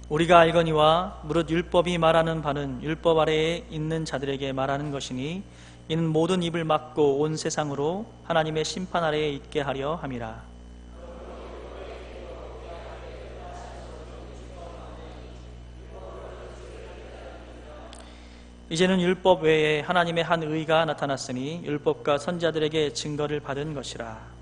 우리가 알거니와 무릇 율법이 말하는 바는 율법 아래에 있는 자들에게 말하는 것이니 이는 모든 입을 막고 온 세상으로 하나님의 심판 아래에 있게 하려 함이라. 이제는 율법 외에 하나님의 한 의가 나타났으니 율법과 선지자들에게 증거를 받은 것이라.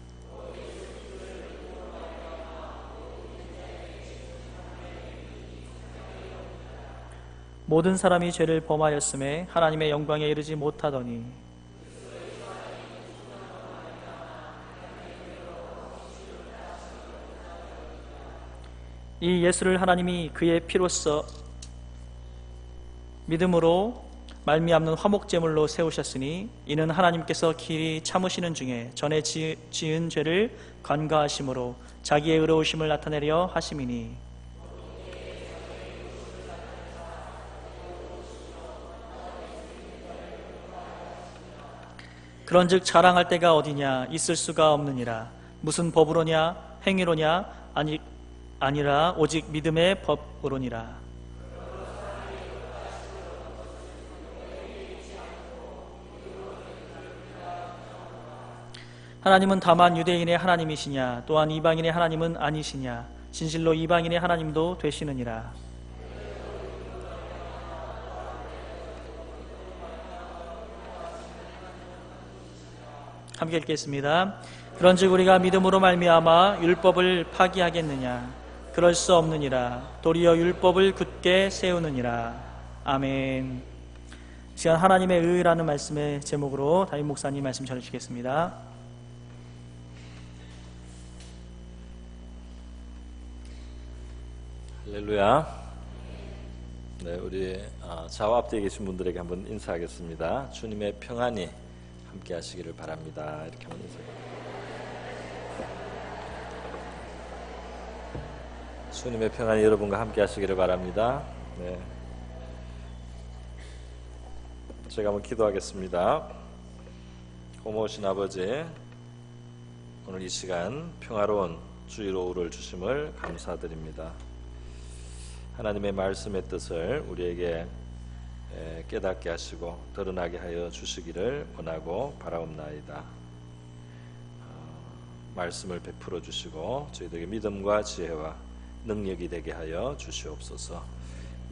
모든 사람이 죄를 범하였음에 하나님의 영광에 이르지 못하더니 이 예수를 하나님이 그의 피로써 믿음으로 말미암는 화목제물로 세우셨으니 이는 하나님께서 길이 참으시는 중에 전에 지은 죄를 간과하심으로 자기의 의로우심을 나타내려 하심이니 그런즉 자랑할 때가 어디냐 있을 수가 없느니라. 무슨 법으로냐 행위로냐 아니라 오직 믿음의 법으로니라. 하나님은 다만 유대인의 하나님이시냐 또한 이방인의 하나님은 아니시냐 진실로 이방인의 하나님도 되시느니라. 함께 읽겠습니다. 그런즉 우리가 믿음으로 말미암아 율법을 파기하겠느냐 그럴 수 없느니라. 도리어 율법을 굳게 세우느니라. 아멘. 시간 하나님의 의라는 말씀의 제목으로 담임 목사님 말씀 전해주시겠습니다. 할렐루야. 네, 우리 좌우 앞뒤에 계신 분들에게 한번 인사하겠습니다. 주님의 평안이 함께 하시기를 바랍니다. 이렇게 한번 인사해요. 주님의 평안이 여러분과 함께 하시기를 바랍니다. 네. 제가 한번 기도하겠습니다. 고마우신 아버지, 오늘 이 시간 평화로운 주일 오후를 주심을 감사드립니다. 하나님의 말씀의 뜻을 우리에게 깨닫게 하시고 드러나게 하여 주시기를 원하고 바라옵나이다. 말씀을 베풀어 주시고 저희들에게 믿음과 지혜와 능력이 되게 하여 주시옵소서.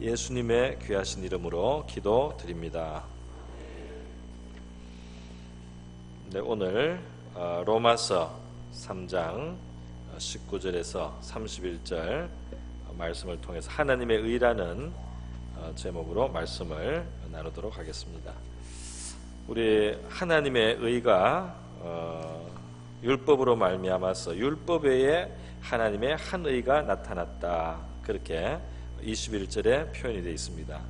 예수님의 귀하신 이름으로 기도드립니다. 네, 오늘 로마서 3장 19절에서 31절 말씀을 통해서 하나님의 의라는 제목으로 말씀을 나누도록 하겠습니다. 우리 하나님의 의가 율법으로 말미암아서 율법 외에 하나님의 한 의가 나타났다. 그렇게 21절에 표현이 되어 있습니다.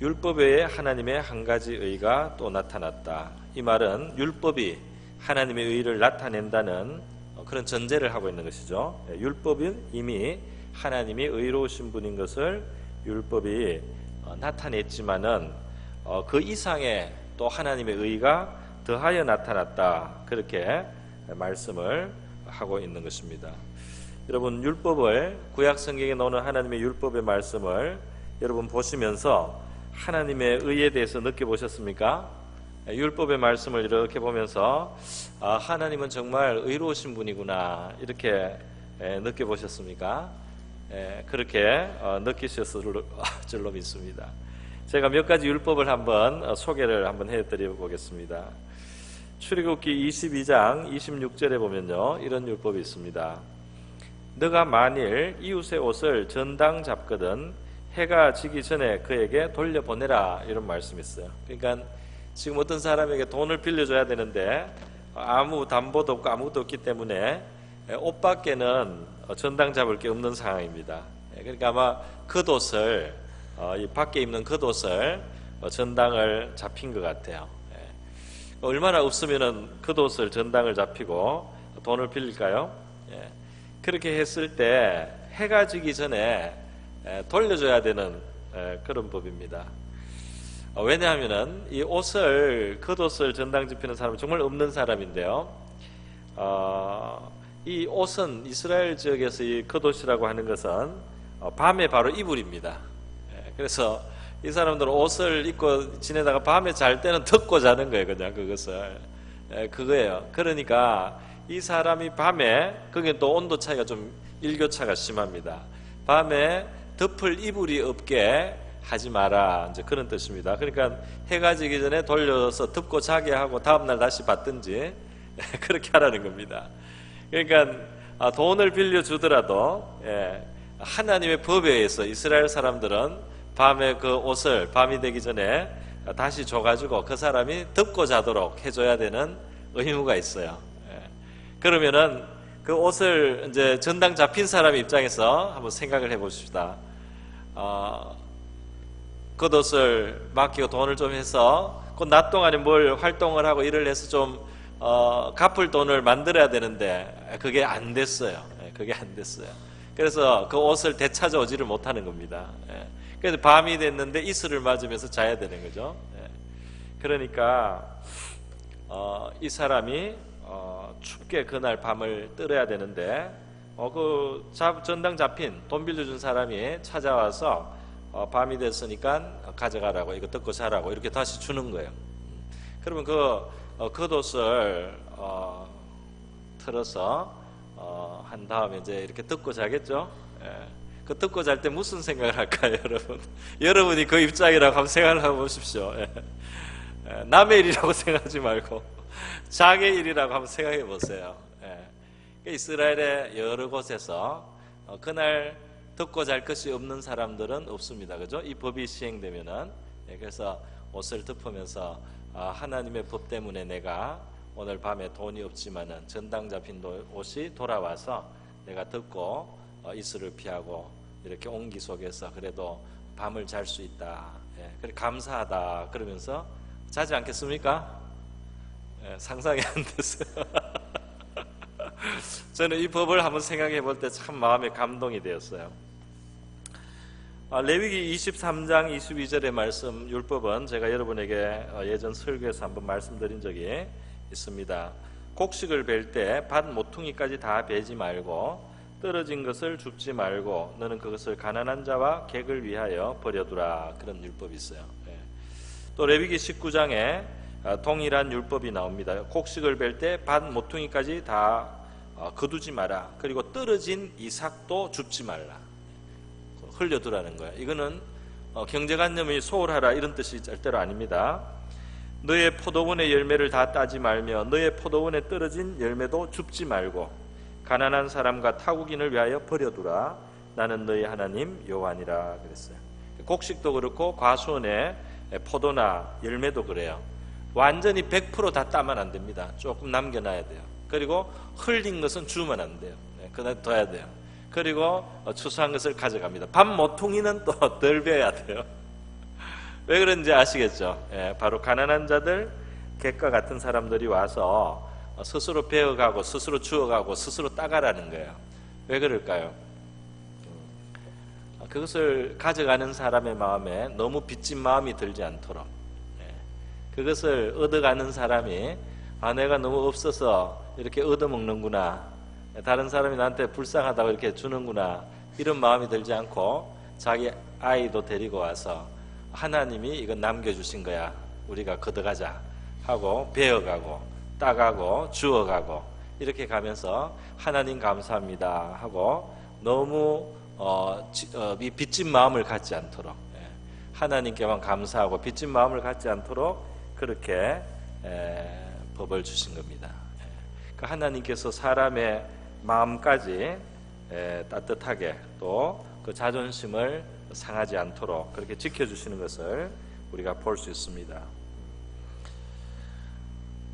율법 외에 하나님의 한 가지 의가 또 나타났다. 이 말은 율법이 하나님의 의를 나타낸다는 그런 전제를 하고 있는 것이죠. 율법은 이미 하나님이 의로우신 분인 것을 율법이 나타냈지만은 그 이상의 또 하나님의 의가 더하여 나타났다. 그렇게 말씀을 하고 있는 것입니다. 여러분, 율법을 구약 성경에 나오는 하나님의 율법의 말씀을 여러분 보시면서 하나님의 의에 대해서 느껴보셨습니까? 율법의 말씀을 이렇게 보면서 하나님은 정말 의로우신 분이구나 이렇게 느껴보셨습니까? 그렇게 느끼셨을 줄로 믿습니다. 제가 몇 가지 율법을 한번 소개를 한번 해드려 보겠습니다. 출애굽기 22장 26절에 보면요, 이런 율법이 있습니다. 너가 만일 이웃의 옷을 전당 잡거든 해가 지기 전에 그에게 돌려보내라, 이런 말씀이 있어요. 그러니까 지금 어떤 사람에게 돈을 빌려줘야 되는데 아무 담보도 없고 아무것도 없기 때문에 옷밖에는 전당 잡을 게 없는 상황입니다. 그러니까 아마 겉옷을 이 밖에 입는 겉옷을 전당을 잡힌 것 같아요. 얼마나 없으면은 겉옷을 전당을 잡히고 돈을 빌릴까요? 그렇게 했을 때 해가 지기 전에 돌려줘야 되는 그런 법입니다. 왜냐하면은 이 옷을 겉옷을 전당 잡히는 사람은 정말 없는 사람인데요. 이 옷은 이스라엘 지역에서 이 겉옷이라고 하는 것은 밤에 바로 이불입니다. 그래서 이 사람들은 옷을 입고 지내다가 밤에 잘 때는 덮고 자는 거예요. 그냥 그것을. 그거예요. 그러니까 이 사람이 밤에, 거기는 또 온도 차이가 좀 일교차가 심합니다. 밤에 덮을 이불이 없게 하지 마라, 이제 그런 뜻입니다. 그러니까 해가 지기 전에 돌려서 덮고 자게 하고 다음날 다시 받든지 그렇게 하라는 겁니다. 그러니까 돈을 빌려주더라도 하나님의 법에 의해서 이스라엘 사람들은 밤에 그 옷을 밤이 되기 전에 다시 줘가지고 그 사람이 덮고 자도록 해줘야 되는 의무가 있어요. 그러면은 그 옷을 이제 전당 잡힌 사람 입장에서 한번 생각을 해보십시다. 겉옷을 맡기고 돈을 좀 해서 그 낮 동안에 뭘 활동을 하고 일을 해서 좀 갚을 돈을 만들어야 되는데 그게 안 됐어요. 그게 안 됐어요. 그래서 그 옷을 되찾아오지를 못하는 겁니다. 그래서 밤이 됐는데 이슬을 맞으면서 자야 되는 거죠. 그러니까 이 사람이 춥게 그날 밤을 떨어야 되는데 그 전당 잡힌 돈 빌려준 사람이 찾아와서 밤이 됐으니까 가져가라고, 이거 덮고 자라고 이렇게 다시 주는 거예요. 그러면 그 겉옷을 틀어서 한 다음에 이제 이렇게 덮고 자겠죠. 그 덮고 잘 때 무슨 생각을 할까요, 여러분? 여러분이 그 입장이라고 한번 생각을 해보십시오. 남의 일이라고 생각하지 말고 자기의 일이라고 한번 생각해 보세요. 이스라엘의 여러 곳에서 그날 덮고 잘 것이 없는 사람들은 없습니다. 그죠? 이 법이 시행되면은. 그래서 옷을 덮으면서 하나님의 법 때문에 내가 오늘 밤에 돈이 없지만은 전당 잡힌 옷이 돌아와서 내가 덮고 이슬을 피하고 이렇게 온기 속에서 그래도 밤을 잘 수 있다. 그래 감사하다. 그러면서 자지 않겠습니까? 상상이 안 됐어요. 저는 이 법을 한번 생각해 볼 때 참 마음에 감동이 되었어요. 레위기 23장 22절의 말씀 율법은 제가 여러분에게 예전 설교에서 한번 말씀드린 적이 있습니다. 곡식을 벨 때 밭 모퉁이까지 다 베지 말고 떨어진 것을 줍지 말고 너는 그것을 가난한 자와 객을 위하여 버려두라. 그런 율법이 있어요. 또 레위기 19장에 동일한 율법이 나옵니다. 곡식을 벨 때 밭 모퉁이까지 다 거두지 마라. 그리고 떨어진 이삭도 줍지 말라. 흘려두라는 거예요. 이거는 경제관념이 소홀하라 이런 뜻이 절대로 아닙니다. 너의 포도원의 열매를 다 따지 말며 너의 포도원에 떨어진 열매도 줍지 말고 가난한 사람과 타국인을 위하여 버려두라. 나는 너희 하나님 여호와니라 그랬어요. 곡식도 그렇고 과수원의 포도나 열매도 그래요. 완전히 100% 다 따면 안 됩니다. 조금 남겨놔야 돼요. 그리고 흘린 것은 주면 안 돼요. 그날 둬야 돼요. 그리고 추수한 것을 가져갑니다. 밥 모퉁이는 또 덜 베야 돼요. 왜 그런지 아시겠죠? 바로 가난한 자들, 객과 같은 사람들이 와서 스스로 베어가고 스스로 주워가고 스스로 따가라는 거예요. 왜 그럴까요? 그것을 가져가는 사람의 마음에 너무 빚진 마음이 들지 않도록, 그것을 얻어가는 사람이 내가 너무 없어서 이렇게 얻어먹는구나, 다른 사람이 나한테 불쌍하다고 이렇게 주는구나, 이런 마음이 들지 않고 자기 아이도 데리고 와서 하나님이 이건 남겨주신 거야, 우리가 걷어가자 하고 베어가고 따가고 주워가고 이렇게 가면서 하나님 감사합니다 하고 너무 이 빚진 마음을 갖지 않도록, 하나님께만 감사하고 빚진 마음을 갖지 않도록 그렇게 법을 주신 겁니다. 그 하나님께서 사람의 마음까지 따뜻하게 또 그 자존심을 상하지 않도록 그렇게 지켜주시는 것을 우리가 볼 수 있습니다.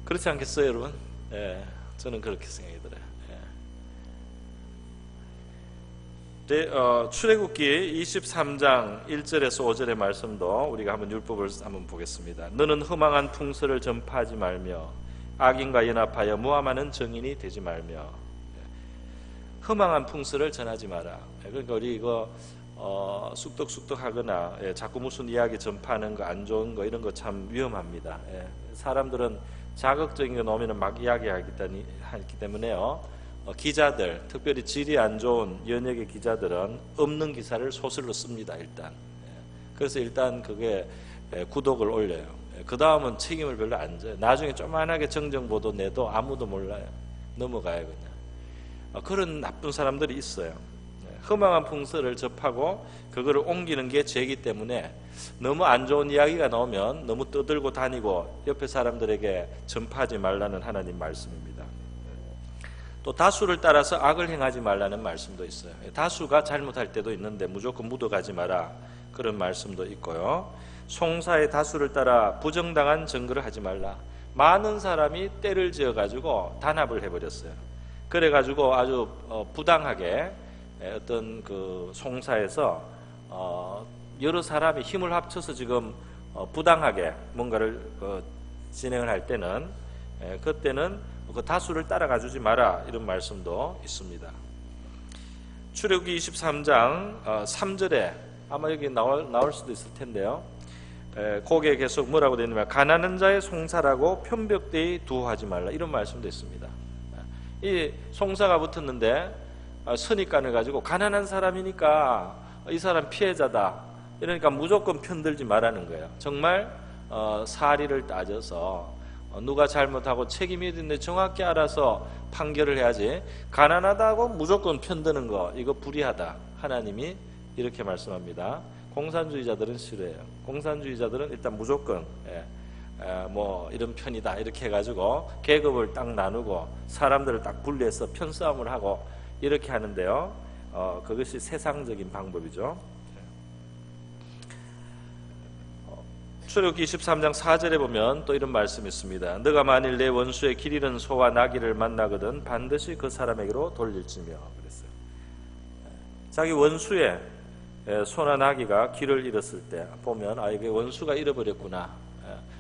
그렇지 않겠어요, 여러분? 저는 그렇게 생각이 들어요. 출애굽기 23장 1절에서 5절의 말씀도 우리가 한번 율법을 한번 보겠습니다. 너는 허망한 풍설을 전파하지 말며 악인과 연합하여 모함하는 정인이 되지 말며. 허망한 풍설을 전하지 마라. 그러니까 우리 이거 쑥덕쑥덕하거나 자꾸 무슨 이야기 전파하는 거 안 좋은 거 이런 거 참 위험합니다. 사람들은 자극적인 거 나오면 막 이야기하기 때문에요. 기자들, 특별히 질이 안 좋은 연예계 기자들은 없는 기사를 소설로 씁니다. 일단. 그래서 일단 그게 구독을 올려요. 그 다음은 책임을 별로 안 져요. 나중에 조그만하게 정정보도 내도 아무도 몰라요. 넘어가요 그냥. 그런 나쁜 사람들이 있어요. 흠망한 풍설을 접하고 그거를 옮기는 게 죄이기 때문에 너무 안 좋은 이야기가 나오면 너무 떠들고 다니고 옆에 사람들에게 전파하지 말라는 하나님 말씀입니다. 또 다수를 따라서 악을 행하지 말라는 말씀도 있어요. 다수가 잘못할 때도 있는데 무조건 묻어가지 마라, 그런 말씀도 있고요. 송사의 다수를 따라 부정당한 증거를 하지 말라. 많은 사람이 때를 지어가지고 단합을 해버렸어요. 그래가지고 아주 부당하게 어떤 그 송사에서 여러 사람이 힘을 합쳐서 지금 부당하게 뭔가를 진행을 할 때는 그때는 그 다수를 따라가주지 마라, 이런 말씀도 있습니다. 출애굽기 23장 3절에 아마 여기 나올 수도 있을 텐데요. 거기에 계속 뭐라고 되어 있냐면 가난한 자의 송사라고 편벽되이 두어하지 말라, 이런 말씀도 있습니다. 이 송사가 붙었는데 선입관을 가지고 가난한 사람이니까 이 사람 피해자다, 이러니까 무조건 편들지 말라는 거예요. 정말 사리를 따져서 누가 잘못하고 책임이 있는데 정확히 알아서 판결을 해야지, 가난하다고 무조건 편드는 거, 이거 불의하다, 하나님이 이렇게 말씀합니다. 공산주의자들은 싫어해요. 공산주의자들은 일단 무조건 뭐 이런 편이다 이렇게 해가지고 계급을 딱 나누고 사람들을 딱 분리해서 편싸움을 하고 이렇게 하는데요. 그것이 세상적인 방법이죠. 출애굽기 23장 4절에 보면 또 이런 말씀이 있습니다. 너가 만일 내 원수의 길 잃은 소와 나귀를 만나거든 반드시 그 사람에게로 돌릴지며, 그랬어요. 자기 원수의 소나 나귀가 길을 잃었을 때 보면 이게 원수가 잃어버렸구나,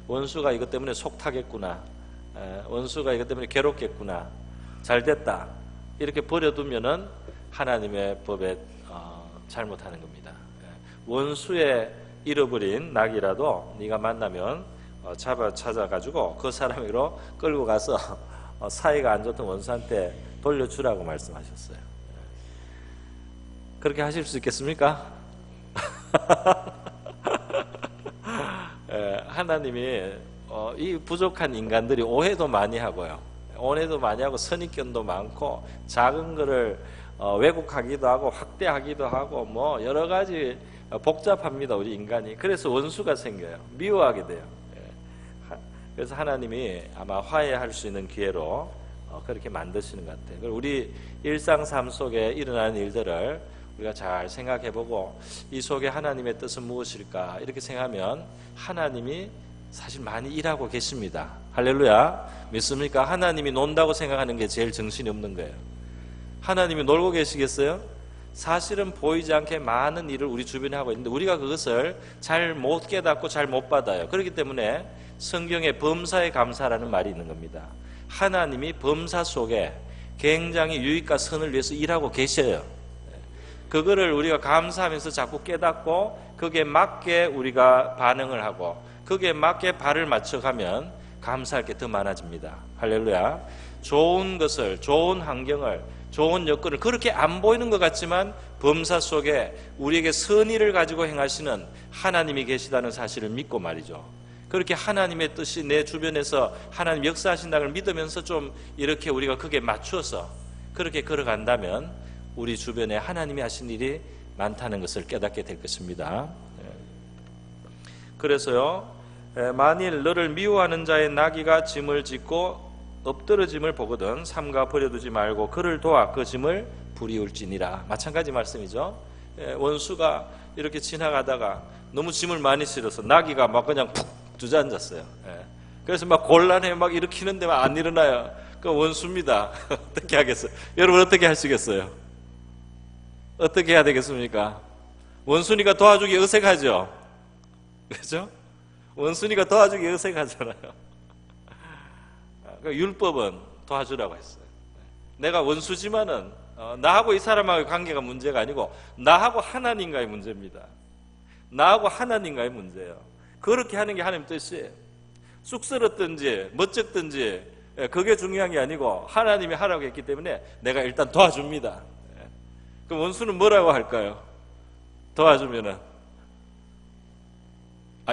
원수가 이것 때문에 속타겠구나, 원수가 이것 때문에 괴롭겠구나, 잘됐다, 이렇게 버려두면은 하나님의 법에 잘못하는 겁니다. 원수의 잃어버린 낙이라도 네가 만나면 찾아가지고 그 사람으로 끌고 가서 사이가 안 좋던 원수한테 돌려주라고 말씀하셨어요. 그렇게 하실 수 있겠습니까? 하나님이 이 부족한 인간들이 오해도 많이 하고요, 오해도 많이 하고 선입견도 많고 작은 거를 왜곡하기도 하고 확대하기도 하고 뭐 여러 가지 복잡합니다, 우리 인간이. 그래서 원수가 생겨요. 미워하게 돼요. 그래서 하나님이 아마 화해할 수 있는 기회로 그렇게 만드시는 것 같아요. 그리고 우리 일상 삶 속에 일어나는 일들을 우리가 잘 생각해보고 이 속에 하나님의 뜻은 무엇일까, 이렇게 생각하면 하나님이 사실 많이 일하고 계십니다. 할렐루야. 믿습니까? 하나님이 논다고 생각하는 게 제일 정신이 없는 거예요. 하나님이 놀고 계시겠어요? 사실은 보이지 않게 많은 일을 우리 주변에 하고 있는데 우리가 그것을 잘 못 깨닫고 잘 못 받아요. 그렇기 때문에 성경에 범사에 감사라는 말이 있는 겁니다. 하나님이 범사 속에 굉장히 유익과 선을 위해서 일하고 계셔요. 그거를 우리가 감사하면서 자꾸 깨닫고 거기에 맞게 우리가 반응을 하고 거기에 맞게 발을 맞춰가면 감사할 게 더 많아집니다. 할렐루야. 좋은 것을, 좋은 환경을, 좋은 여건을 그렇게 안 보이는 것 같지만 범사 속에 우리에게 선의를 가지고 행하시는 하나님이 계시다는 사실을 믿고 말이죠. 그렇게 하나님의 뜻이 내 주변에서 하나님 역사하신다는 걸 믿으면서 좀 이렇게 우리가 그게 맞추어서 그렇게 걸어간다면 우리 주변에 하나님이 하신 일이 많다는 것을 깨닫게 될 것입니다. 그래서요, 만일 너를 미워하는 자의 나귀가 짐을 짓고 엎드러짐을 보거든 삼가 버려두지 말고 그를 도와 그 짐을 부리울지니라. 마찬가지 말씀이죠. 원수가 이렇게 지나가다가 너무 짐을 많이 실어서 나귀가 막 그냥 푹 주저앉았어요. 그래서 막 곤란해 막 일으키는데 막 안 일어나요. 그 원수입니다. 어떻게 하겠어요? 여러분 어떻게 하시겠어요? 어떻게 해야 되겠습니까? 원수니까 도와주기 어색하죠? 그렇죠? 원수니까 도와주기 어색하잖아요. 율법은 도와주라고 했어요. 내가 원수지만은 나하고 이 사람하고의 관계가 문제가 아니고 나하고 하나님과의 문제입니다. 나하고 하나님과의 문제예요. 그렇게 하는 게 하나님 뜻이에요. 쑥스럽든지 멋쩍든지 그게 중요한 게 아니고 하나님이 하라고 했기 때문에 내가 일단 도와줍니다. 그럼 원수는 뭐라고 할까요? 도와주면은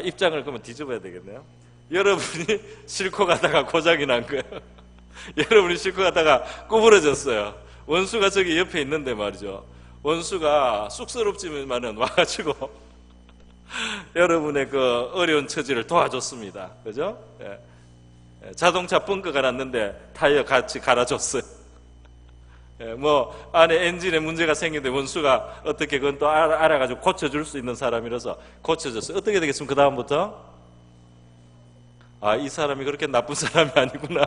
입장을 그러면 뒤집어야 되겠네요. 여러분이 싣고 가다가 고장이 난 거예요. 여러분이 싣고 가다가 구부러졌어요. 원수가 저기 옆에 있는데 말이죠. 원수가 쑥스럽지만은 와가지고 여러분의 그 어려운 처지를 도와줬습니다. 그죠? 자동차 벙커가 났는데 타이어 같이 갈아줬어요. 뭐 안에 엔진에 문제가 생기는데 원수가 어떻게 그건 또 알아가지고 고쳐줄 수 있는 사람이라서 고쳐줬어요. 어떻게 되겠습니까? 그 다음부터 이 사람이 그렇게 나쁜 사람이 아니구나.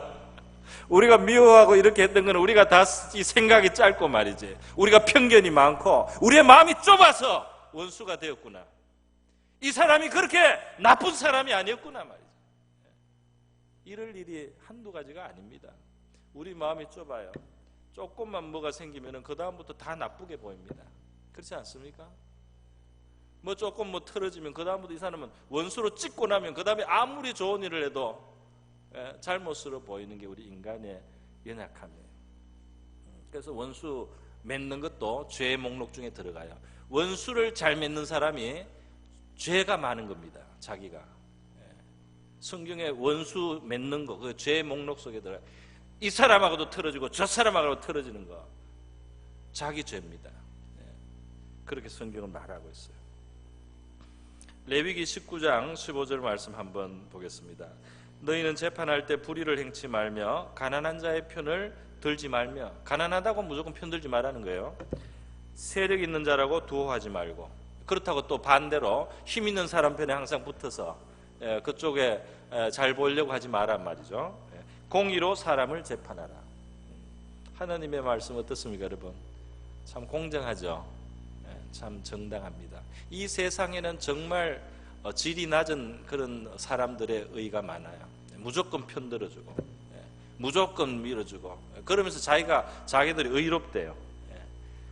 우리가 미워하고 이렇게 했던 거는 우리가 다 이 생각이 짧고 말이지, 우리가 편견이 많고 우리의 마음이 좁아서 원수가 되었구나. 이 사람이 그렇게 나쁜 사람이 아니었구나 말이죠. 이럴 일이 한두 가지가 아닙니다. 우리 마음이 좁아요. 조금만 뭐가 생기면은 그 다음부터 다 나쁘게 보입니다. 그렇지 않습니까? 뭐 조금 뭐 틀어지면 그 다음부터 이 사람은 원수로 찍고 나면 그 다음에 아무리 좋은 일을 해도 잘못으로 보이는 게 우리 인간의 연약함이에요. 그래서 원수 맺는 것도 죄의 목록 중에 들어가요. 원수를 잘 맺는 사람이 죄가 많은 겁니다. 자기가 성경에 원수 맺는 거, 그 죄의 목록 속에 들어가요. 이 사람하고도 틀어지고 저 사람하고도 틀어지는 거 자기 죄입니다. 그렇게 성경은 말하고 있어요. 레위기 19장 15절 말씀 한번 보겠습니다. 너희는 재판할 때 불의를 행치 말며 가난한 자의 편을 들지 말며, 가난하다고 무조건 편들지 말라는 거예요. 세력 있는 자라고 두어하지 말고, 그렇다고 또 반대로 힘 있는 사람 편에 항상 붙어서 그쪽에 잘 보이려고 하지 말란 말이죠. 공의로 사람을 재판하라. 하나님의 말씀 어떻습니까, 여러분? 참 공정하죠. 참 정당합니다. 이 세상에는 정말 질이 낮은 그런 사람들의 의가 많아요. 무조건 편들어주고 무조건 밀어주고 그러면서 자기들이 의롭대요.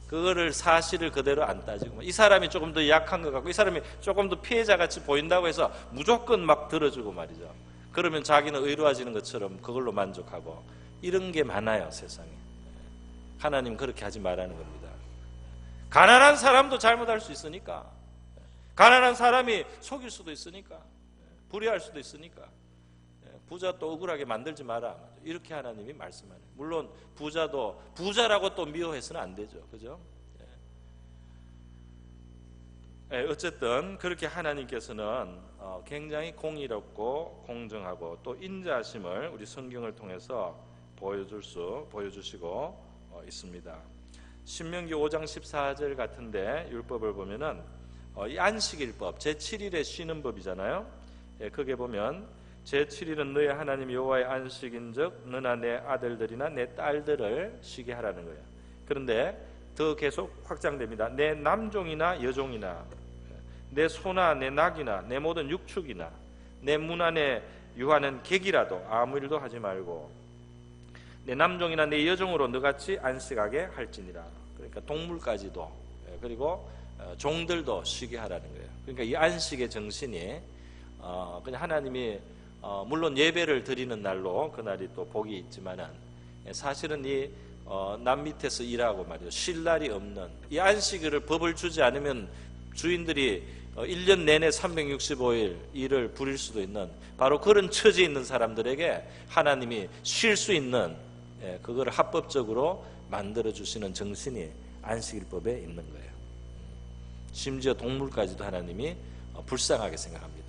그거를 사실을 그대로 안 따지고, 이 사람이 조금 더 약한 것 같고 이 사람이 조금 더 피해자같이 보인다고 해서 무조건 막 들어주고 말이죠. 그러면 자기는 의로워지는 것처럼 그걸로 만족하고, 이런 게 많아요, 세상에. 하나님 그렇게 하지 말라는 겁니다. 가난한 사람도 잘못할 수 있으니까, 가난한 사람이 속일 수도 있으니까, 불의할 수도 있으니까 부자 또 억울하게 만들지 마라, 이렇게 하나님이 말씀하네요. 물론 부자도 부자라고 또 미워해서는 안 되죠, 그죠? 어쨌든 그렇게 하나님께서는 굉장히 공의롭고 공정하고 또 인자하심을 우리 성경을 통해서 보여주시고 있습니다. 신명기 5장 14절 같은데 율법을 보면은 이 안식일법, 제7일에 쉬는 법이잖아요. 거기에 보면 제7일은 너의 하나님 여호와의 안식인즉 너나 내 아들들이나 내 딸들을 쉬게 하라는 거예요. 그런데 더 계속 확장됩니다. 내 남종이나 여종이나 내 소나 내 낙이나 내 모든 육축이나 내 문 안에 유하는 객이라도 아무 일도 하지 말고 내 남종이나 내 여종으로 너같이 안식하게 할지니라. 그러니까 동물까지도, 그리고 종들도 쉬게 하라는 거예요. 그러니까 이 안식의 정신이 그냥 하나님이 물론 예배를 드리는 날로 그날이 또 복이 있지만은 사실은 이 남 밑에서 일하고 말이죠, 쉴 날이 없는 이 안식일을 법을 주지 않으면 주인들이 1년 내내 365일 일을 부릴 수도 있는 바로 그런 처지에 있는 사람들에게 하나님이 쉴 수 있는 그걸 합법적으로 만들어 주시는 정신이 안식일법에 있는 거예요. 심지어 동물까지도 하나님이 불쌍하게 생각합니다.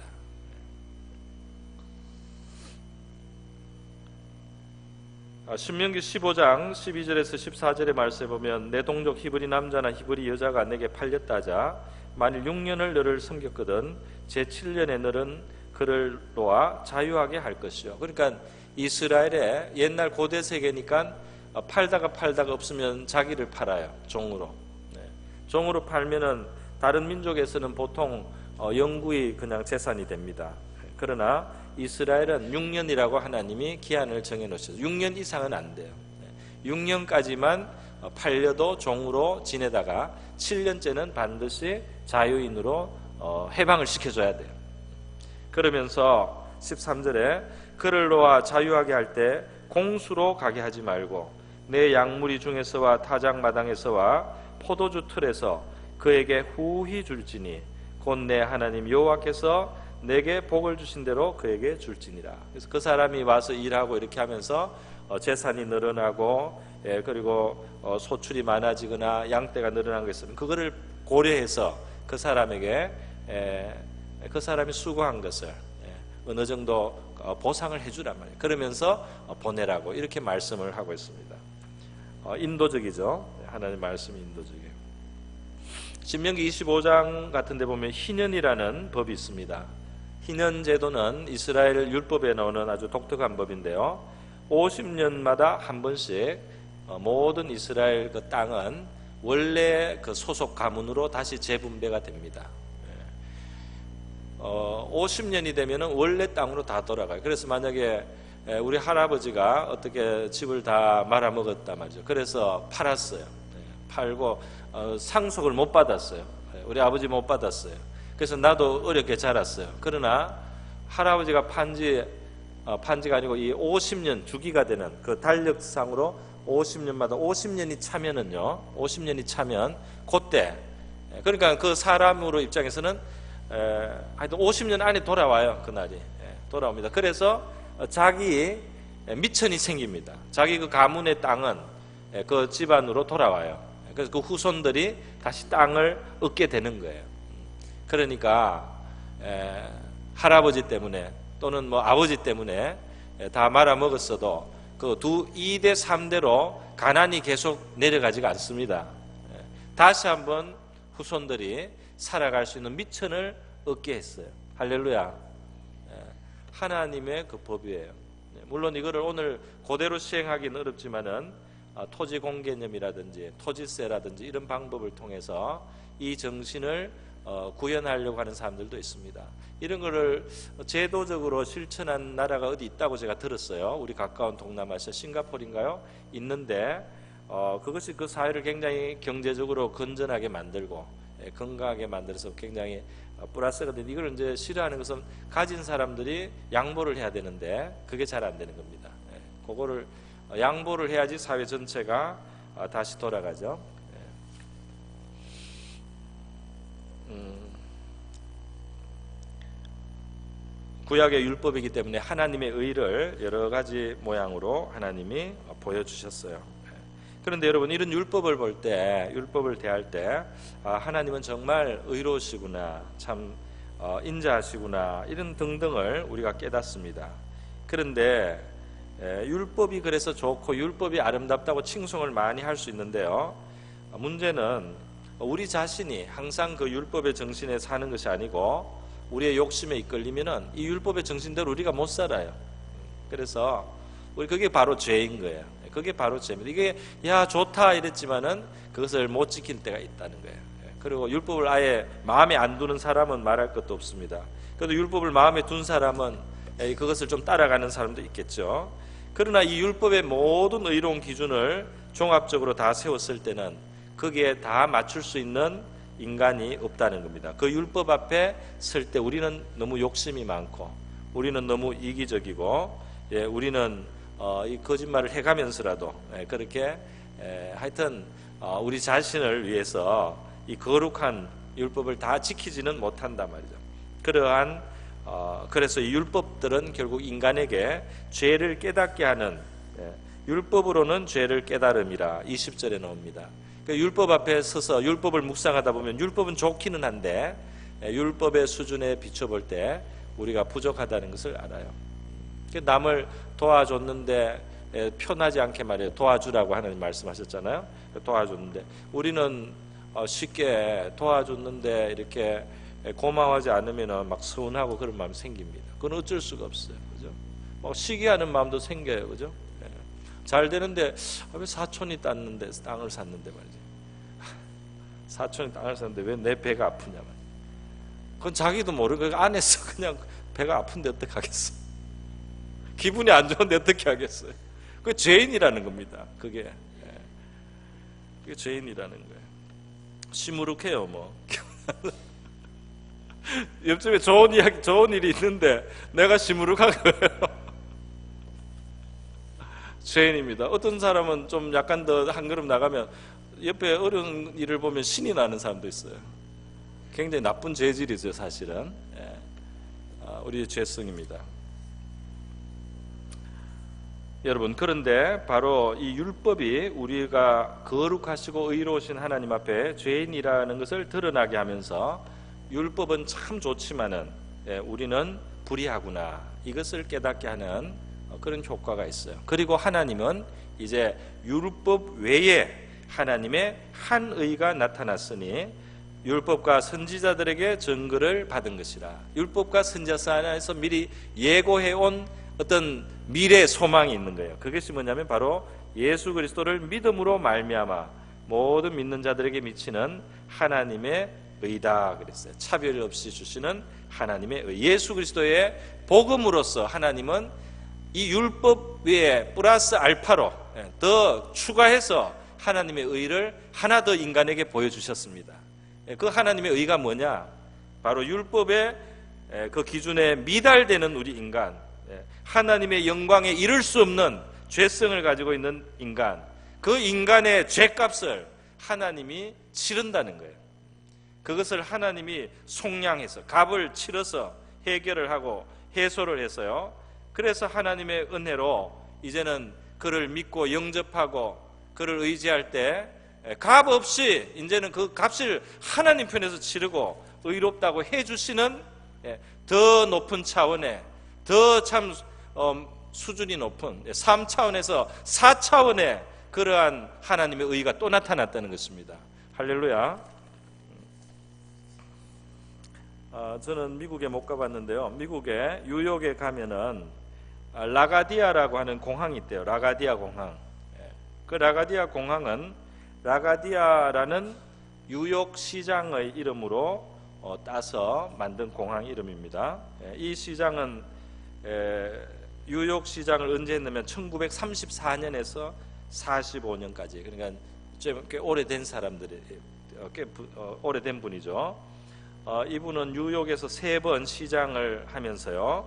신명기 15장 12절에서 14절의 말씀에 보면 내 동족 히브리 남자나 히브리 여자가 내게 팔렸다자 만일 6년을 너를 섬겼거든 제7년에 너는 그를 놓아 자유하게 할 것이요. 그러니까 이스라엘의 옛날 고대 세계니까 팔다가 없으면 자기를 팔아요, 종으로. 종으로 팔면은 다른 민족에서는 보통 영구히 그냥 재산이 됩니다. 그러나 이스라엘은 6년이라고 하나님이 기한을 정해놓으셨어요. 6년 이상은 안 돼요. 6년까지만 팔려도 종으로 지내다가 7년째는 반드시 자유인으로 해방을 시켜줘야 돼요. 그러면서 13절에 그를 놓아 자유하게 할 때 공수로 가게 하지 말고 내 양무리 중에서와 타작 마당에서와 포도주 틀에서 그에게 후히 줄지니 곧 내 하나님 여호와께서 내게 복을 주신 대로 그에게 줄지니라. 그래서 그 사람이 와서 일하고 이렇게 하면서 재산이 늘어나고 그리고 소출이 많아지거나 양떼가 늘어난 거 있으면 그거를 고려해서 그 사람에게 그 사람이 수고한 것을 어느 정도 보상을 해주란 말이에요. 그러면서 보내라고 이렇게 말씀을 하고 있습니다. 인도적이죠. 하나님 말씀이 인도적이에요. 신명기 25장 같은 데 보면 희년이라는 법이 있습니다. 희년 제도는 이스라엘 율법에 나오는 아주 독특한 법인데요. 50년마다 한 번씩 모든 이스라엘 그 땅은 원래 그 소속 가문으로 다시 재분배가 됩니다. 50년이 되면은 원래 땅으로 다 돌아가요. 그래서 만약에 우리 할아버지가 어떻게 집을 다 말아먹었다 말이죠. 그래서 팔았어요. 팔고 상속을 못 받았어요. 우리 아버지 못 받았어요. 그래서 나도 어렵게 자랐어요. 그러나 할아버지가 판지가 아니고 이 50년 주기가 되는 그 달력상으로 50년마다 50년이 차면은요. 50년이 차면 그때 그러니까 그 사람으로 입장에서는 하여튼 50년 안에 돌아와요. 그날이 돌아옵니다. 그래서 자기 미천이 생깁니다. 자기 그 가문의 땅은 그 집안으로 돌아와요. 그래서 그 후손들이 다시 땅을 얻게 되는 거예요. 그러니까 할아버지 때문에 또는 뭐 아버지 때문에 다 말아먹었어도 그 2대 3대로 가난이 계속 내려가지가 않습니다. 다시 한번 후손들이 살아갈 수 있는 미천을 얻게 했어요. 할렐루야. 하나님의 그 법이에요. 물론 이거를 오늘 그대로 시행하기는 어렵지만은 토지 공개념이라든지 토지세라든지 이런 방법을 통해서 이 정신을 구현하려고 하는 사람들도 있습니다. 이런 거를 제도적으로 실천한 나라가 어디 있다고 제가 들었어요. 우리 가까운 동남아시아 싱가포르인가요? 있는데 그것이 그 사회를 굉장히 경제적으로 건전하게 만들고 건강하게 만들어서 굉장히 플러스가 되는데 이걸 이제 싫어하는 것은 가진 사람들이 양보를 해야 되는데 그게 잘 안 되는 겁니다. 그거를 양보를 해야지 사회 전체가 다시 돌아가죠. 구약의 율법이기 때문에 하나님의 의를 여러 가지 모양으로 하나님이 보여주셨어요. 그런데 여러분 이런 율법을 볼 때, 율법을 대할 때 하나님은 정말 의로우시구나, 참 인자하시구나 이런 등등을 우리가 깨닫습니다. 그런데 율법이 그래서 좋고 율법이 아름답다고 칭송을 많이 할 수 있는데요. 문제는 우리 자신이 항상 그 율법의 정신에 사는 것이 아니고 우리의 욕심에 이끌리면은 이 율법의 정신대로 우리가 못 살아요. 그래서 우리 그게 바로 죄인 거예요. 그게 바로 죄입니다. 이게 야 좋다 이랬지만은 그것을 못 지킬 때가 있다는 거예요. 그리고 율법을 아예 마음에 안 두는 사람은 말할 것도 없습니다. 그래도 율법을 마음에 둔 사람은 그것을 좀 따라가는 사람도 있겠죠. 그러나 이 율법의 모든 의로운 기준을 종합적으로 다 세웠을 때는 거기에 다 맞출 수 있는 인간이 없다는 겁니다. 그 율법 앞에 설 때 우리는 너무 욕심이 많고 우리는 너무 이기적이고 우리는 이 거짓말을 해가면서라도 그렇게 하여튼 우리 자신을 위해서 이 거룩한 율법을 다 지키지는 못한단 말이죠. 그러한 그래서 이 율법들은 결국 인간에게 죄를 깨닫게 하는 율법으로는 죄를 깨달음이라 20절에 나옵니다. 율법 앞에 서서 율법을 묵상하다 보면 율법은 좋기는 한데 율법의 수준에 비춰볼 때 우리가 부족하다는 것을 알아요. 남을 도와줬는데 편하지 않게 말이에요. 도와주라고 하나님 말씀하셨잖아요. 도와줬는데 우리는 쉽게 도와줬는데 이렇게 고마워하지 않으면 막 서운하고 그런 마음이 생깁니다. 그건 어쩔 수가 없어요. 그죠? 막 시기하는 마음도 생겨요. 그죠? 잘 되는데 왜 사촌이 땅을 샀는데 말이지. 사촌이 땅을 샀는데 왜 내 배가 아프냐 말이야. 그건 자기도 모르고 안에서 그냥 배가 아픈데 어떡하겠어. 기분이 안 좋은데 어떻게 하겠어요. 그게 죄인이라는 겁니다. 그게 죄인이라는 거예요. 시무룩해요 뭐. 옆집에 좋은 일이 있는데 내가 시무룩한 거예요. 죄인입니다. 어떤 사람은 좀 약간 더 한 걸음 나가면 옆에 어려운 일을 보면 신이 나는 사람도 있어요. 굉장히 나쁜 죄질이죠, 사실은. 우리의 죄성입니다. 여러분, 그런데 바로 이 율법이 우리가 거룩하시고 의로우신 하나님 앞에 죄인이라는 것을 드러나게 하면서 율법은 참 좋지만은 우리는 불의하구나, 이것을 깨닫게 하는 그런 효과가 있어요. 그리고 하나님은 이제 율법 외에 하나님의 한 의가 나타났으니 율법과 선지자들에게 증거를 받은 것이라. 율법과 선지자 안에서 미리 예고해온 어떤 미래 소망이 있는 거예요. 그것이 뭐냐면 바로 예수 그리스도를 믿음으로 말미암아 모든 믿는 자들에게 미치는 하나님의 의다 그랬어요. 차별 없이 주시는 하나님의 의. 예수 그리스도의 복음으로써 하나님은 이 율법 외에 플러스 알파로 더 추가해서 하나님의 의를 하나 더 인간에게 보여주셨습니다. 그 하나님의 의가 뭐냐? 바로 율법의 그 기준에 미달되는 우리 인간, 하나님의 영광에 이를 수 없는 죄성을 가지고 있는 인간, 그 인간의 죄값을 하나님이 치른다는 거예요. 그것을 하나님이 속량해서 값을 치러서 해결을 하고 해소를 해서요. 그래서 하나님의 은혜로 이제는 그를 믿고 영접하고 그를 의지할 때 값 없이 이제는 그 값을 하나님 편에서 치르고 의롭다고 해주시는 더 높은 차원의 더 참 수준이 높은 3차원에서 4차원의 그러한 하나님의 의가 또 나타났다는 것입니다. 할렐루야. 저는 미국에 못 가봤는데요. 미국에 뉴욕에 가면은 라가디아라고 하는 공항이 있대요. 라가디아 공항. 그 라가디아 공항은 라가디아라는 뉴욕 시장의 이름으로 따서 만든 공항 이름입니다. 이 시장은 뉴욕 시장을 언제 했냐면 1934년에서 45년까지, 그러니까 꽤 오래된 사람들이 꽤 오래된 분이죠. 이분은 뉴욕에서 3번 시장을 하면서요.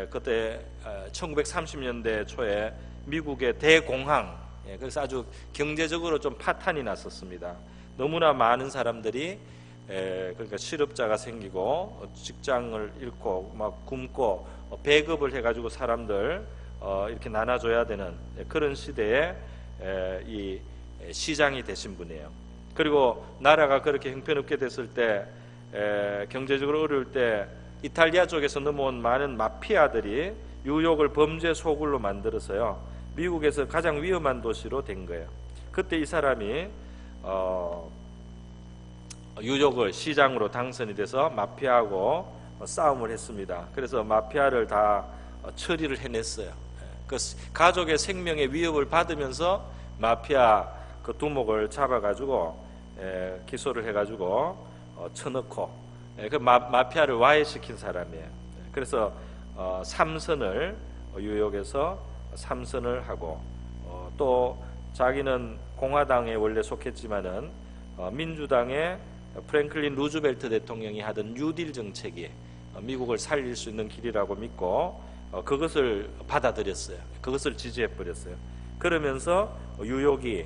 그때 1930년대 초에 미국의 대공황, 그래서 아주 경제적으로 좀 파탄이 났었습니다. 너무나 많은 사람들이 그러니까 실업자가 생기고 직장을 잃고 막 굶고 배급을 해가지고 사람들 이렇게 나눠줘야 되는 그런 시대에 이 시장이 되신 분이에요. 그리고 나라가 그렇게 형편없게 됐을 때, 경제적으로 어려울 때 이탈리아 쪽에서 넘어온 많은 마피아들이 뉴욕을 범죄 소굴로 만들어서요, 미국에서 가장 위험한 도시로 된 거예요. 그때 이 사람이 뉴욕을 시장으로 당선이 돼서 마피아하고 싸움을 했습니다. 그래서 마피아를 다 처리를 해냈어요. 그 가족의 생명의 위협을 받으면서 마피아 그 두목을 잡아가지고 기소를 해가지고 쳐넣고, 그 마피아를 와해시킨 사람이에요. 그래서 삼선을 뉴욕에서 삼선을 하고, 또 자기는 공화당에 원래 속했지만은 민주당의 프랭클린 루즈벨트 대통령이 하던 뉴딜 정책이 미국을 살릴 수 있는 길이라고 믿고 그것을 받아들였어요. 그것을 지지해 버렸어요. 그러면서 뉴욕이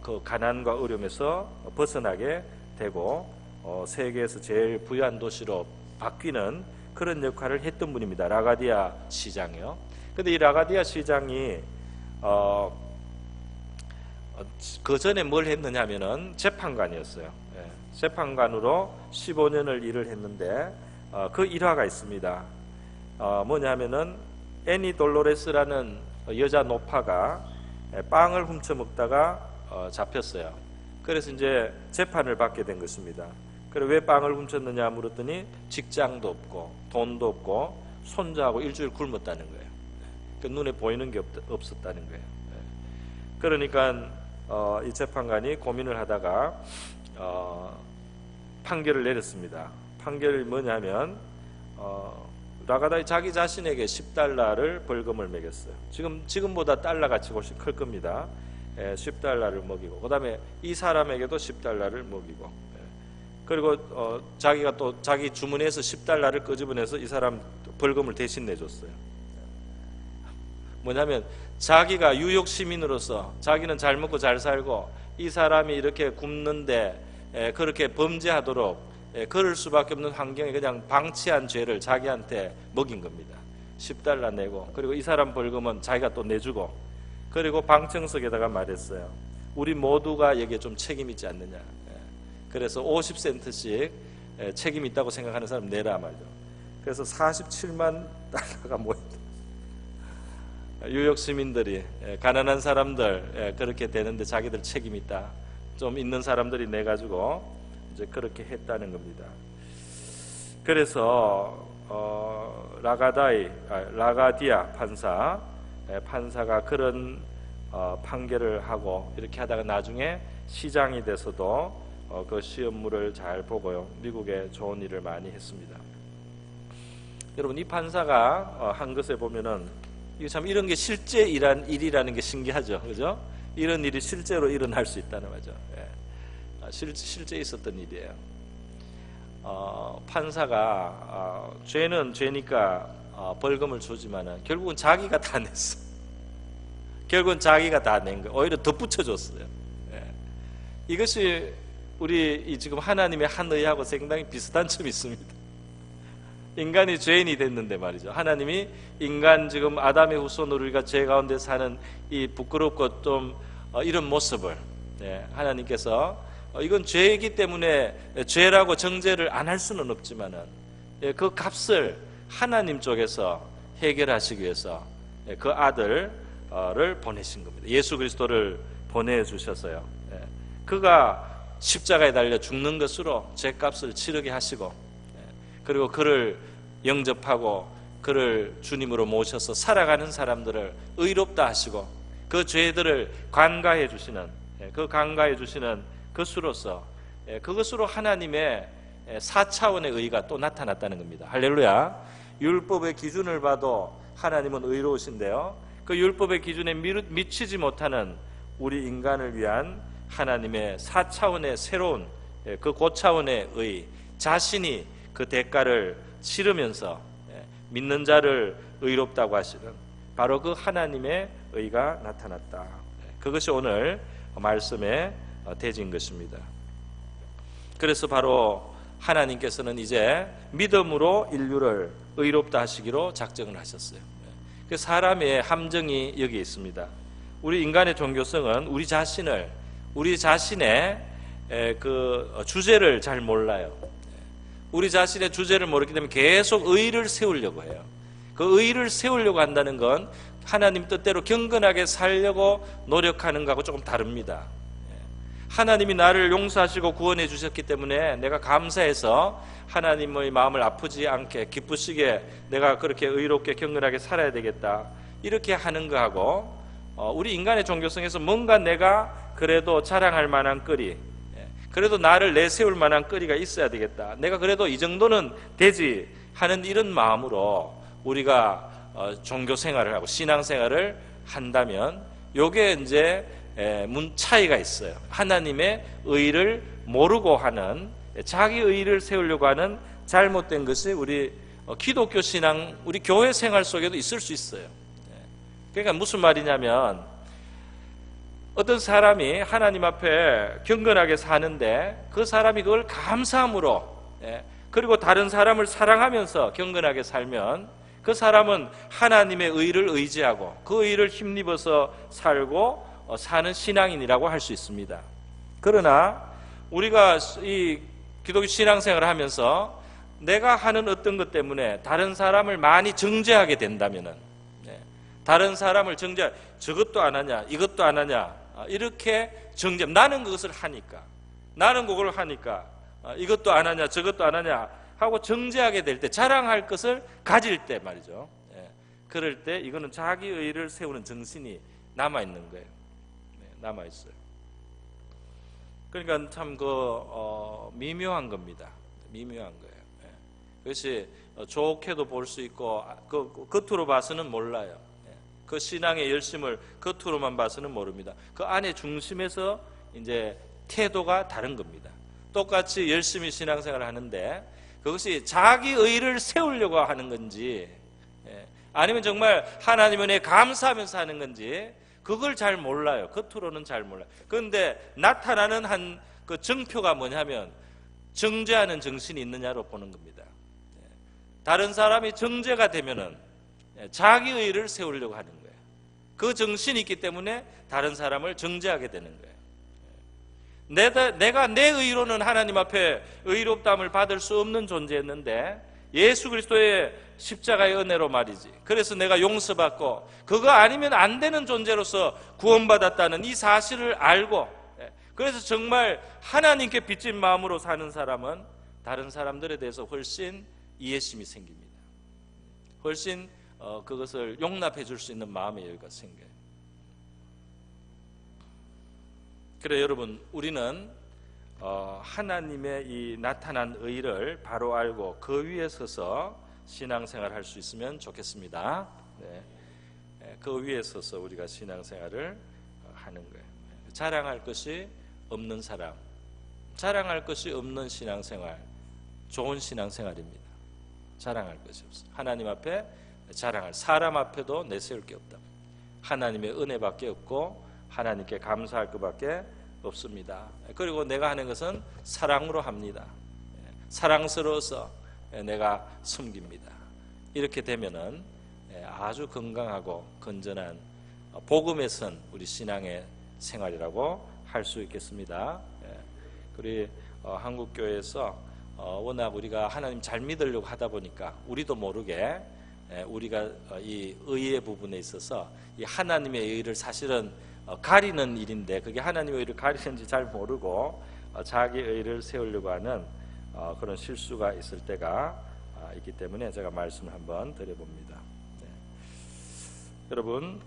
그 가난과 어려움에서 벗어나게 되고 세계에서 제일 부유한 도시로 바뀌는 그런 역할을 했던 분입니다. 라가디아 시장이요. 근데 이 라가디아 시장이 그 전에 뭘 했느냐 하면은 재판관이었어요. 재판관으로 15년을 일을 했는데 그 일화가 있습니다. 뭐냐 하면은 애니 돌로레스라는 여자 노파가 빵을 훔쳐 먹다가 잡혔어요. 그래서 이제 재판을 받게 된 것입니다. 그래 왜 빵을 훔쳤느냐 물었더니 직장도 없고 돈도 없고 손자하고 일주일 굶었다는 거예요. 그 눈에 보이는 게 없었다는 거예요. 그러니까 이 재판관이 고민을 하다가 판결을 내렸습니다. 판결이 뭐냐면 라가다이 자기 자신에게 $10를 벌금을 매겼어요. 지금보다 달러 가치가 훨씬 클 겁니다. $10를 먹이고, 그 다음에 이 사람에게도 $10를 먹이고, 그리고 자기가 또 자기 주머니에서 $10를 끄집어내서 이 사람 벌금을 대신 내줬어요. 뭐냐면 자기가 유욕 시민으로서 자기는 잘 먹고 잘 살고 이 사람이 이렇게 굶는데 그렇게 범죄하도록 그럴 수밖에 없는 환경에 그냥 방치한 죄를 자기한테 먹인 겁니다. 10달러 내고, 그리고 이 사람 벌금은 자기가 또 내주고, 그리고 방청석에다가 말했어요. 우리 모두가 여기에 좀 책임 있지 않느냐. 그래서 50센트씩 책임 있다고 생각하는 사람 내라 말이죠. 그래서 47만 달러가 모였다. 유역 시민들이, 가난한 사람들 그렇게 되는데 자기들 책임 있다, 좀 있는 사람들이 내 가지고 이제 그렇게 했다는 겁니다. 그래서 라가디아 판사가 그런 판결을 하고 이렇게 하다가 나중에 시장이 돼서도 그 시험물을 잘 보고요, 미국에 좋은 일을 많이 했습니다. 여러분, 이 판사가 한 것에 보면은 이거 참, 이런 게 실제 일이라는 게 신기하죠, 그죠? 이런 일이 실제로 일어날 수 있다는 거죠. 실제 있었던 일이에요. 판사가 죄는 죄니까 벌금을 주지만은 결국은 자기가 다 냈어. 결국은 자기가 다 낸 거, 오히려 덧붙여 줬어요. 이것이 우리 지금 하나님의 한의하고 상당히 비슷한 점이 있습니다. 인간이 죄인이 됐는데 말이죠, 하나님이 인간, 지금 아담의 후손으로 우리가 죄 가운데 사는 이 부끄럽고 좀 이런 모습을 하나님께서 이건 죄이기 때문에 죄라고 정죄를 안 할 수는 없지만은 그 값을 하나님 쪽에서 해결하시기 위해서 그 아들을 보내신 겁니다. 예수 그리스도를 보내주셔서요, 그가 십자가에 달려 죽는 것으로 죄값을 치르게 하시고, 그리고 그를 영접하고 그를 주님으로 모셔서 살아가는 사람들을 의롭다 하시고 그 죄들을 관가해 주시는, 그 관가해 주시는 것으로서, 그것으로 하나님의 4차원의 의가 또 나타났다는 겁니다. 할렐루야. 율법의 기준을 봐도 하나님은 의로우신데요, 그 율법의 기준에 미치지 못하는 우리 인간을 위한 하나님의 4차원의 새로운 그 고차원의 의, 자신이 그 대가를 치르면서 믿는 자를 의롭다고 하시는 바로 그 하나님의 의가 나타났다. 그것이 오늘 말씀의 대진 것입니다. 그래서 바로 하나님께서는 이제 믿음으로 인류를 의롭다 하시기로 작정을 하셨어요. 그 사람의 함정이 여기 있습니다. 우리 인간의 종교성은 우리 자신의 그 주제를 잘 몰라요. 우리 자신의 주제를 모르기 때문에 계속 의의를 세우려고 해요. 그 의의를 세우려고 한다는 건 하나님 뜻대로 경건하게 살려고 노력하는 것하고 조금 다릅니다. 하나님이 나를 용서하시고 구원해 주셨기 때문에 내가 감사해서 하나님의 마음을 아프지 않게 기쁘시게 내가 그렇게 의롭게 경건하게 살아야 되겠다, 이렇게 하는 거하고, 우리 인간의 종교성에서 뭔가 내가 그래도 자랑할 만한 거리, 그래도 나를 내세울 만한 거리가 있어야 되겠다, 내가 그래도 이 정도는 되지 하는 이런 마음으로 우리가 종교생활을 하고 신앙생활을 한다면 요게 이제 차이가 있어요. 하나님의 의를 모르고 하는, 자기 의를 세우려고 하는 잘못된 것이 우리 기독교 신앙, 우리 교회 생활 속에도 있을 수 있어요. 그러니까 무슨 말이냐면, 어떤 사람이 하나님 앞에 경건하게 사는데 그 사람이 그걸 감사함으로, 그리고 다른 사람을 사랑하면서 경건하게 살면 그 사람은 하나님의 의를 의지하고 그 의를 힘입어서 살고 사는 신앙인이라고 할 수 있습니다. 그러나 우리가 이 기독교 신앙생활을 하면서 내가 하는 어떤 것 때문에 다른 사람을 많이 정죄하게 된다면은, 다른 사람을 저것도 안 하냐, 이것도 안 하냐, 이렇게 나는 그것을 하니까, 나는 그걸 하니까 이것도 안 하냐, 저것도 안 하냐 하고 정죄하게 될 때, 자랑할 것을 가질 때 말이죠. 그럴 때 이거는 자기 의를 세우는 정신이 남아 있는 거예요. 남아 있어요. 그러니까 참 미묘한 겁니다. 미묘한 거예요. 그것이 좋게도 볼 수 있고 그 겉으로 봐서는 몰라요. 그 신앙의 열심을 겉으로만 봐서는 모릅니다. 그 안에 중심에서 이제 태도가 다른 겁니다. 똑같이 열심히 신앙생활을 하는데 그것이 자기 의를 세우려고 하는 건지, 아니면 정말 하나님 은혜에 감사하면서 하는 건지 그걸 잘 몰라요. 겉으로는 잘 몰라요. 그런데 나타나는 한 그 증표가 뭐냐면 정죄하는 정신이 있느냐로 보는 겁니다. 다른 사람이 정죄가 되면은 자기 의를 세우려고 하는 거예요. 그 정신이 있기 때문에 다른 사람을 정죄하게 되는 거예요. 내가 내 의로는 하나님 앞에 의롭다함을 받을 수 없는 존재였는데 예수 그리스도의 십자가의 은혜로 말이지. 그래서 내가 용서받고 그거 아니면 안 되는 존재로서 구원받았다는 이 사실을 알고, 그래서 정말 하나님께 빚진 마음으로 사는 사람은 다른 사람들에 대해서 훨씬 이해심이 생깁니다. 훨씬 그것을 용납해 줄 수 있는 마음의 여유가 생겨요. 그래 여러분, 우리는 하나님의 이 나타난 의를 바로 알고 그 위에 서서 신앙생활 할 수 있으면 좋겠습니다. 그 위에 서서 우리가 신앙생활을 하는 거예요. 자랑할 것이 없는 사람, 자랑할 것이 없는 신앙생활, 좋은 신앙생활입니다. 자랑할 것이 없어요. 하나님 앞에 자랑할, 사람 앞에도 내세울 게 없다. 하나님의 은혜밖에 없고 하나님께 감사할 것밖에 없습니다. 그리고 내가 하는 것은 사랑으로 합니다. 사랑스러워서 내가 섬깁니다. 이렇게 되면은 아주 건강하고 건전한 복음에 선 우리 신앙의 생활이라고 할 수 있겠습니다. 우리 한국 교회에서 워낙 우리가 하나님 잘 믿으려고 하다 보니까 우리도 모르게 우리가 이 의의 부분에 있어서 이 하나님의 의를 사실은 가리는 일인데 그게 하나님의 의를 가리는지 잘 모르고 자기 의를 세우려고 하는 그런 실수가 있을 때가 있기 때문에 제가 말씀을 한번 드려봅니다. 여러분,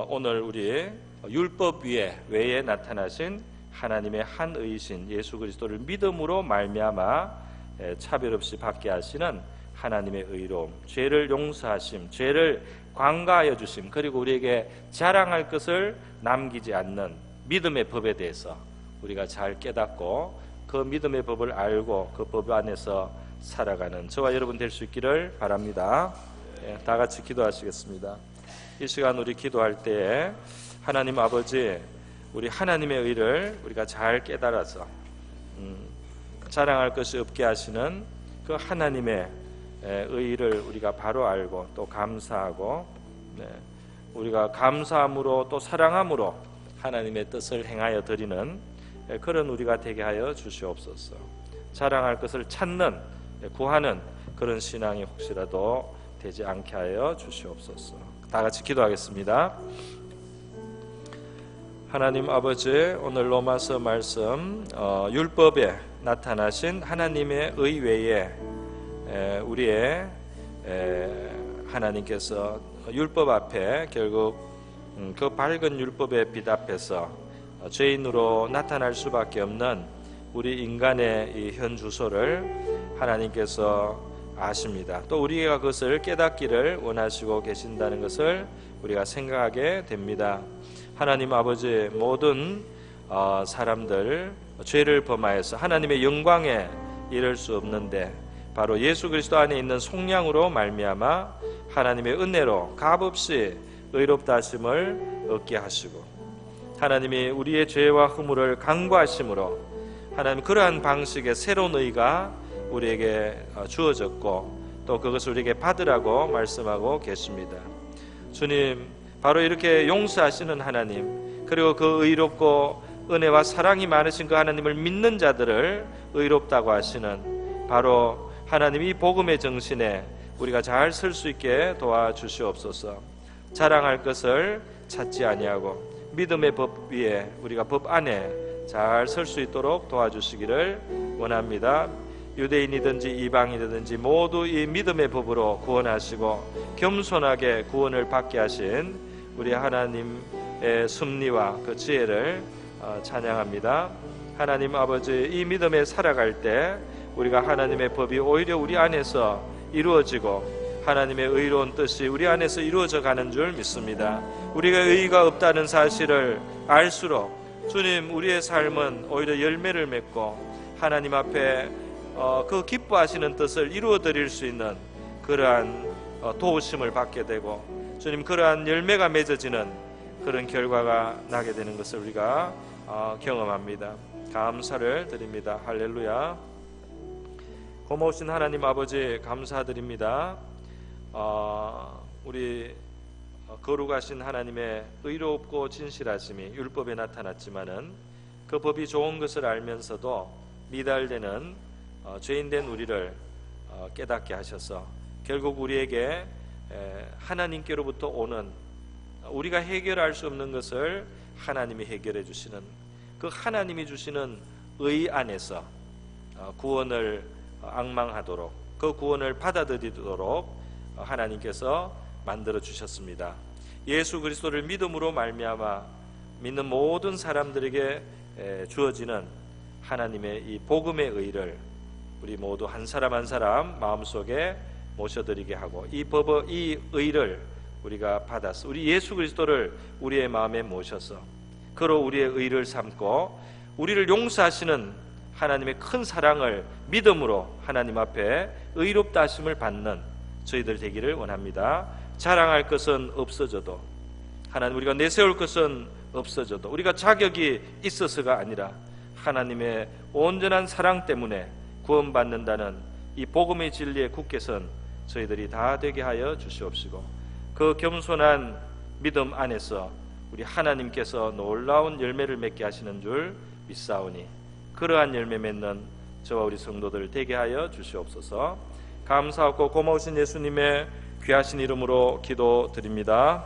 오늘 우리 율법 외에 나타나신 하나님의 한 의신 예수 그리스도를 믿음으로 말미암아 차별 없이 받게 하시는 하나님의 의로움, 죄를 용서하심, 죄를 관가하여 주심, 그리고 우리에게 자랑할 것을 남기지 않는 믿음의 법에 대해서 우리가 잘 깨닫고 그 믿음의 법을 알고 그 법 안에서 살아가는 저와 여러분 될 수 있기를 바랍니다. 다 같이 기도하시겠습니다. 이 시간 우리 기도할 때에 하나님 아버지, 우리 하나님의 의를 우리가 잘 깨달아서 자랑할 것이 없게 하시는 그 하나님의 의를 우리가 바로 알고 또 감사하고, 우리가 감사함으로 또 사랑함으로 하나님의 뜻을 행하여 드리는 그런 우리가 되게 하여 주시옵소서. 자랑할 것을 찾는, 구하는 그런 신앙이 혹시라도 되지 않게 하여 주시옵소서. 다 같이 기도하겠습니다. 하나님 아버지, 오늘 로마서 말씀 율법에 나타나신 하나님의 의 외에 우리의 하나님께서 율법 앞에 결국 그 밝은 율법의 빛 앞에서 죄인으로 나타날 수밖에 없는 우리 인간의 이 현 주소를 하나님께서 아십니다. 또 우리가 그것을 깨닫기를 원하시고 계신다는 것을 우리가 생각하게 됩니다. 하나님 아버지, 모든 사람들 죄를 범하여서 하나님의 영광에 이를 수 없는데 바로 예수 그리스도 안에 있는 속량으로 말미암아 하나님의 은혜로 값없이 의롭다 하심을 얻게 하시고, 하나님이 우리의 죄와 허물을 간구하심으로 하나님 그러한 방식의 새로운 의가 우리에게 주어졌고 또 그것을 우리에게 받으라고 말씀하고 계십니다. 주님, 바로 이렇게 용서하시는 하나님, 그리고 그 의롭고 은혜와 사랑이 많으신 그 하나님을 믿는 자들을 의롭다고 하시는 바로 하나님 이 복음의 정신에 우리가 잘 설 수 있게 도와주시옵소서. 자랑할 것을 찾지 아니하고 믿음의 법 위에 우리가 법 안에 잘 설 수 있도록 도와주시기를 원합니다. 유대인이든지 이방인이든지 모두 이 믿음의 법으로 구원하시고 겸손하게 구원을 받게 하신 우리 하나님의 섭리와 그 지혜를 찬양합니다. 하나님 아버지, 이 믿음에 살아갈 때 우리가 하나님의 법이 오히려 우리 안에서 이루어지고 하나님의 의로운 뜻이 우리 안에서 이루어져 가는 줄 믿습니다. 우리가 의의가 없다는 사실을 알수록 주님, 우리의 삶은 오히려 열매를 맺고 하나님 앞에 그 기뻐하시는 뜻을 이루어 드릴 수 있는 그러한 도우심을 받게 되고 주님 그러한 열매가 맺어지는 그런 결과가 나게 되는 것을 우리가 경험합니다. 감사를 드립니다. 할렐루야. 고마우신 하나님 아버지 감사드립니다. 우리 거룩하신 하나님의 의롭고 진실하심이 율법에 나타났지만은 그 법이 좋은 것을 알면서도 미달되는 죄인된 우리를 깨닫게 하셔서 결국 우리에게 하나님께로부터 오는 우리가 해결할 수 없는 것을 하나님이 해결해 주시는 그 하나님이 주시는 의 안에서 구원을 앙망하도록 그 구원을 받아들이도록 하나님께서 만들어 주셨습니다. 예수 그리스도를 믿음으로 말미암아 믿는 모든 사람들에게 주어지는 하나님의 이 복음의 의를 우리 모두 한 사람 한 사람 마음속에 모셔드리게 하고 이 의를 우리가 받아서 우리 예수 그리스도를 우리의 마음에 모셔서 그로 우리의 의를 삼고 우리를 용서하시는 하나님의 큰 사랑을 믿음으로 하나님 앞에 의롭다 하심을 받는 저희들 되기를 원합니다. 자랑할 것은 없어져도 하나님 우리가 내세울 것은 없어져도 우리가 자격이 있어서가 아니라 하나님의 온전한 사랑 때문에 구원받는다는 이 복음의 진리에 굳게 선 저희들이 다 되게 하여 주시옵시고 그 겸손한 믿음 안에서 우리 하나님께서 놀라운 열매를 맺게 하시는 줄 믿사오니 그러한 열매 맺는 저와 우리 성도들 되게 하여 주시옵소서. 감사하고 고마우신 예수님의 귀하신 이름으로 기도드립니다.